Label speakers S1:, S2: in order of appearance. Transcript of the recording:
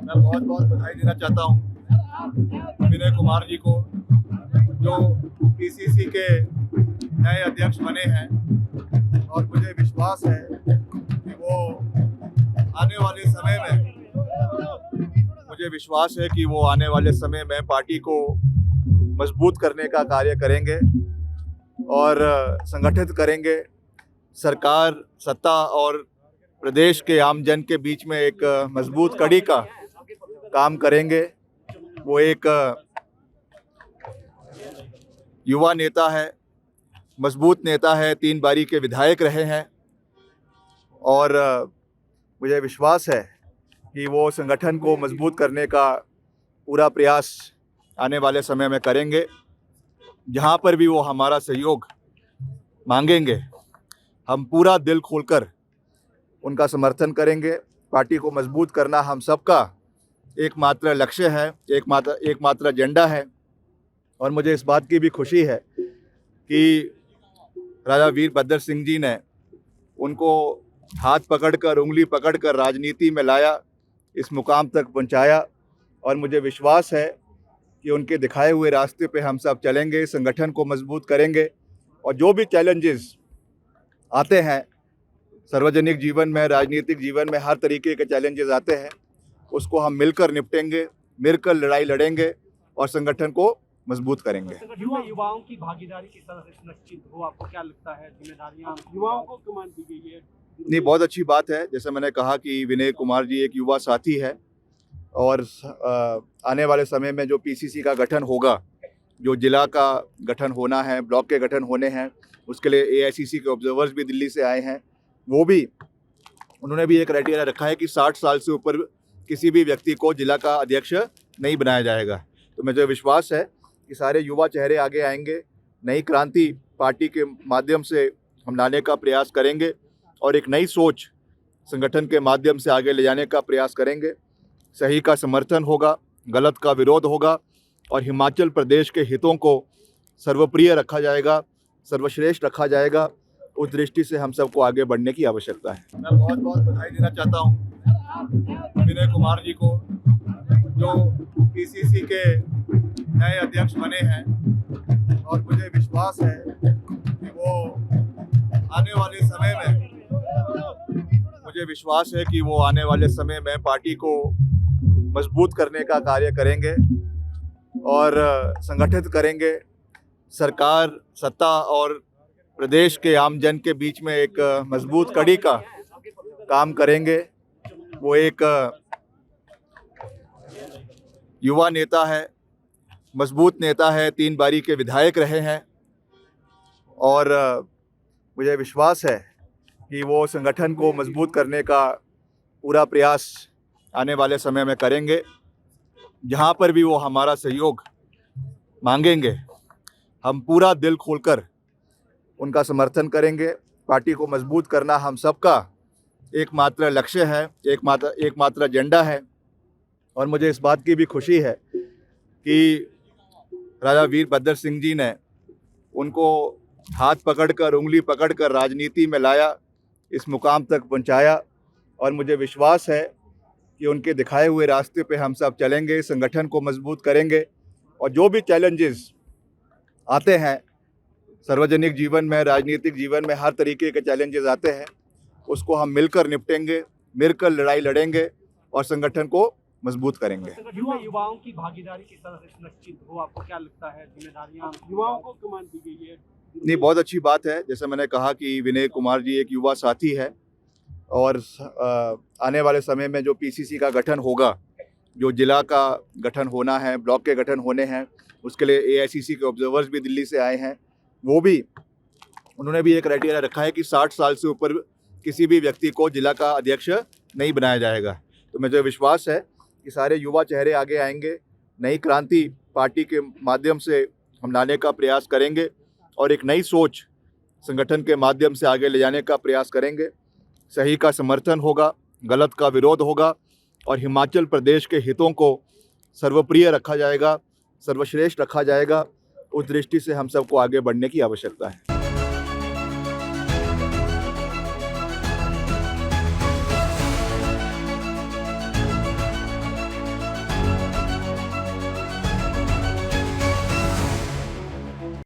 S1: मैं बहुत बहुत बधाई देना चाहता हूँ विनय कुमार जी को, जो पीसीसी के नए अध्यक्ष बने हैं। और मुझे विश्वास है कि वो आने वाले समय में पार्टी को मजबूत करने का कार्य करेंगे और संगठित करेंगे। सरकार, सत्ता और प्रदेश के आम जन के बीच में एक मजबूत कड़ी का काम करेंगे। वो एक युवा नेता है, मजबूत नेता है, 3 बारी के विधायक रहे हैं और मुझे विश्वास है कि वो संगठन को मजबूत करने का पूरा प्रयास आने वाले समय में करेंगे। जहाँ पर भी वो हमारा सहयोग मांगेंगे, हम पूरा दिल खोलकर उनका समर्थन करेंगे। पार्टी को मजबूत करना हम सबका एकमात्र लक्ष्य है, एकमात्र एजेंडा है। और मुझे इस बात की भी खुशी है कि राजा वीरभद्र सिंह जी ने उनको हाथ पकड़कर, उंगली पकड़कर राजनीति में लाया, इस मुकाम तक पहुंचाया। और मुझे विश्वास है कि उनके दिखाए हुए रास्ते पे हम सब चलेंगे, संगठन को मजबूत करेंगे और जो भी चैलेंजेस आते हैं सार्वजनिक जीवन में, राजनीतिक जीवन में, हर तरीके के चैलेंजेस आते हैं, उसको हम मिलकर निपटेंगे, मिलकर लड़ाई लड़ेंगे और संगठन को मजबूत करेंगे।
S2: युवाओं की भागीदारी किस तरह से सुनिश्चित हो, आपको क्या लगता है? जिम्मेदारियां युवाओं को कमान दी गई है।
S1: नहीं, बहुत अच्छी बात है। जैसे मैंने कहा कि विनय कुमार जी एक युवा साथी है और आने वाले समय में जो पीसीसी का गठन होगा, जो जिला का गठन होना है, ब्लॉक के गठन होने हैं, उसके लिए एआईसीसी के ऑब्जर्वर्स भी दिल्ली से आए हैं। उन्होंने भी एक क्राइटेरिया रखा है कि 60 साल से ऊपर किसी भी व्यक्ति को जिला का अध्यक्ष नहीं बनाया जाएगा। तो मुझे विश्वास है कि सारे युवा चेहरे आगे आएंगे। नई क्रांति पार्टी के माध्यम से हम लाने का प्रयास करेंगे और एक नई सोच संगठन के माध्यम से आगे ले जाने का प्रयास करेंगे। सही का समर्थन होगा, गलत का विरोध होगा और हिमाचल प्रदेश के हितों को सर्वप्रिय रखा जाएगा, सर्वश्रेष्ठ रखा जाएगा। उस दृष्टि से हम सबको आगे बढ़ने की आवश्यकता है। मैं बहुत बहुत बधाई देना चाहता हूँ विनय कुमार जी को, जो पीसीसी के नए अध्यक्ष बने हैं। और मुझे विश्वास है कि वो आने वाले समय में पार्टी को मजबूत करने का कार्य करेंगे और संगठित करेंगे। सरकार, सत्ता और प्रदेश के आम जन के बीच में एक मजबूत कड़ी का काम करेंगे। वो एक युवा नेता है, मजबूत नेता है, 3 बारी के विधायक रहे हैं और मुझे विश्वास है कि वो संगठन को मजबूत करने का पूरा प्रयास आने वाले समय में करेंगे। जहाँ पर भी वो हमारा सहयोग मांगेंगे, हम पूरा दिल खोलकर उनका समर्थन करेंगे। पार्टी को मजबूत करना हम सबका एकमात्र लक्ष्य है, एकमात्र एजेंडा है। और मुझे इस बात की भी खुशी है कि राजा वीरभद्र सिंह जी ने उनको हाथ पकड़कर, उंगली पकड़कर राजनीति में लाया, इस मुकाम तक पहुंचाया। और मुझे विश्वास है कि उनके दिखाए हुए रास्ते पे हम सब चलेंगे, संगठन को मजबूत करेंगे और जो भी चैलेंजेस आते हैं सार्वजनिक जीवन में, राजनीतिक जीवन में, हर तरीके के चैलेंजेस आते हैं, उसको हम मिलकर निपटेंगे, मिलकर लड़ाई लड़ेंगे और संगठन को मजबूत करेंगे।
S2: युवाओं की भागीदारी किस तरह से सुनिश्चित हो, आपको क्या लगता है? जिम्मेदारियां युवाओं को कमान दी गई है।
S1: नहीं, बहुत अच्छी बात है। जैसे मैंने कहा कि विनय कुमार जी एक युवा साथी है और आने वाले समय में जो पीसीसी का गठन होगा, जो जिला का गठन होना है, ब्लॉक के गठन होने हैं, उसके लिए एआईसीसी के ऑब्जर्वर्स भी दिल्ली से आए हैं। उन्होंने भी एक क्राइटेरिया रखा है कि 60 साल से ऊपर किसी भी व्यक्ति को जिला का अध्यक्ष नहीं बनाया जाएगा। तो मुझे विश्वास है कि सारे युवा चेहरे आगे आएंगे। नई क्रांति पार्टी के माध्यम से हम लाने का प्रयास करेंगे और एक नई सोच संगठन के माध्यम से आगे ले जाने का प्रयास करेंगे। सही का समर्थन होगा, गलत का विरोध होगा और हिमाचल प्रदेश के हितों को सर्वप्रिय रखा जाएगा, सर्वश्रेष्ठ रखा जाएगा। उस दृष्टि से हम सबको आगे बढ़ने की आवश्यकता है।